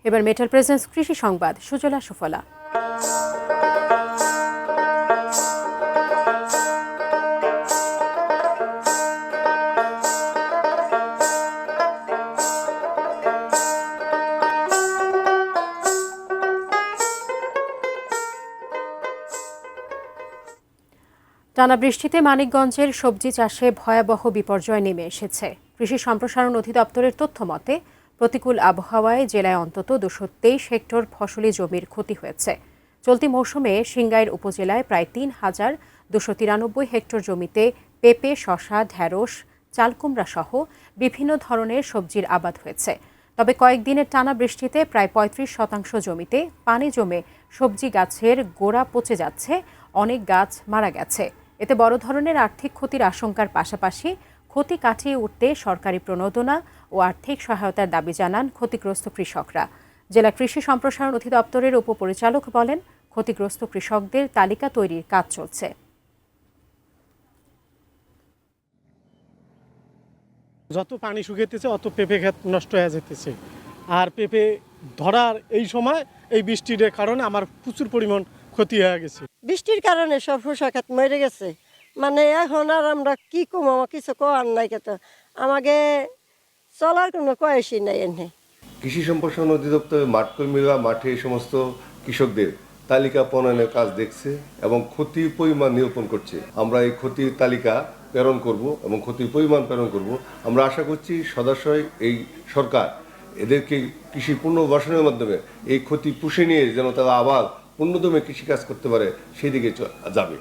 এবার metal presence কৃষি সংবাদ সুজলা সুফলা। টানা বৃষ্টিতে মানিকগঞ্জের সবজি চাষে ভয়াবহ বিপর্যয় নেমে এসেছে। কৃষি সম্প্রসারণ অধিদপ্তরের তথ্য মতে প্রতিকূল আবহাওয়ায় জেলায় অন্তত 223 হেক্টর ফসলি জমির ক্ষতি হয়েছে। চলতি মৌসুমে সিংগাইর উপজেলায় প্রায় ৩,293 হেক্টর জমিতে পেঁপে, শসা, ঢেঁড়স, চালকুমড়া সহ বিভিন্ন ধরনের সবজির আবাদ হয়েছে। তবে কয়েকদিনের টানা বৃষ্টিতে প্রায় 35% জমিতে পানি জমে সবজি গাছের গোড়া পচে যাচ্ছে, অনেক গাছ মারা গেছে। এতে বড় ধরনের আর্থিক ক্ষতির আশঙ্কার পাশাপাশি ক্ষতি কাটিয়ে উঠতে সরকারি প্রণোদনা ও আর্থিক সহায়তার দাবি জানান ক্ষতিগ্রস্ত কৃষকরা। জেলা কৃষি সম্প্রসারণ অধিদপ্তরের উপপরিচালক বলেন, ক্ষতিগ্রস্ত কৃষকদের তালিকা তৈরির কাজ চলছে। যত পানি শুকিয়েছে অত পেঁপে ক্ষেত নষ্ট হয়ে যেতেছে। আর পেঁপে ধরার এই সময় এই বৃষ্টির কারণে আমার প্রচুর পরিমাণ ক্ষতি হয়ে গেছে। বৃষ্টির কারণে সব শসা ক্ষেত মরে গেছে। মানে এখন আর আমরা কি কমো, কিছু করার নাই, আমাকে চলার কোনো কয়েসই নাই। এনে কৃষি সম্প্রসারণ অধিদপ্তরের মাঠ কর্মীরা মাঠে এই সমস্ত কৃষকদের তালিকা প্রণয়নের কাজ দেখছে এবং ক্ষতির পরিমাণ নিরূপণ করছে। আমরা এই ক্ষতির তালিকা প্রেরণ করব এবং ক্ষতির পরিমাণ প্রেরণ করব। আমরা আশা করছি সদাশয় এই সরকার এদেরকে কৃষি পুনর্বাসনের মাধ্যমে এই ক্ষতি পুষে নিয়ে যেন তারা আবার অন্যতমে কৃষিকাজ করতে পারে সেই দিকে যাবে।